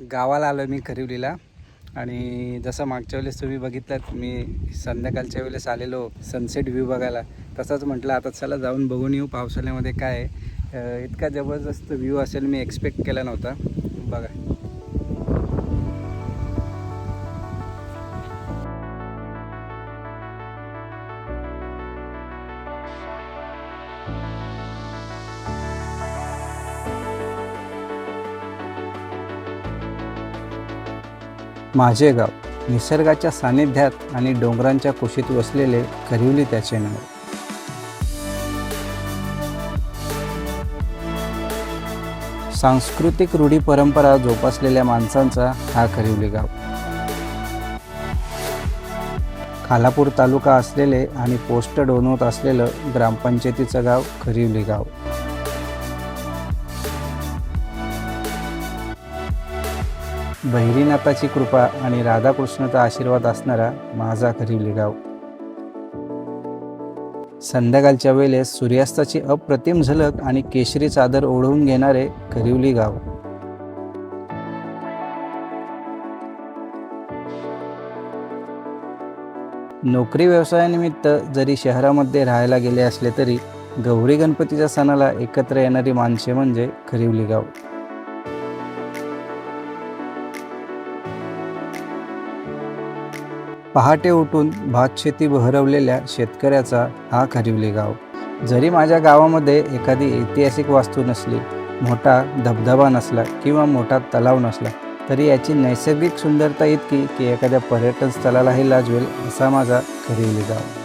गावाला आलो मी खरिवलीला आणि जसं मागच्या वेळेस तुम्ही बघितलं मी संध्याकाळच्या वेळेस आलेलो सनसेट व्ह्यू बघायला, तसंच म्हटलं आता चला जाऊन बघून येऊ पावसाळ्यामध्ये काय आहे. इतका जबरदस्त व्ह्यू असेल मी एक्सपेक्ट केला नव्हता. बघा माझे गाव निसर्गाच्या सानिध्यात आणि डोंगरांच्या कुशीत वसलेले खरिवली त्याचे नाव. सांस्कृतिक रूढी परंपरा जोपासलेल्या माणसांचा हा खरिवली गाव. खालापूर तालुका असलेले आणि पोस्ट डोनवत असलेलं ग्रामपंचायतीचं गाव खरिवली गाव. बहिरीनाथाची कृपा आणि राधाकृष्णाचा आशीर्वाद असणारा माझा खरिवली गाव. संध्याकाळच्या वेळेस सूर्यास्ताची अप्रतिम झलक आणि केशरी चादर ओढवून घेणारे खरिवली गाव. नोकरी व्यवसायानिमित्त जरी शहरामध्ये राहायला गेले असले तरी गौरी गणपतीच्या सणाला एकत्र येणारी माणसे म्हणजे खरिवली गाव. पहाटे उठून भातशेती बहरवलेल्या शेतकऱ्याचा हा खरिवली गाव. जरी माझ्या गावामध्ये एखादी ऐतिहासिक वास्तू नसली, मोठा धबधबा नसला किंवा मोठा तलाव नसला, तरी याची नैसर्गिक सुंदरता इतकी की एखाद्या पर्यटन स्थळालाही लाजवेल असा माझा खरिवली गाव.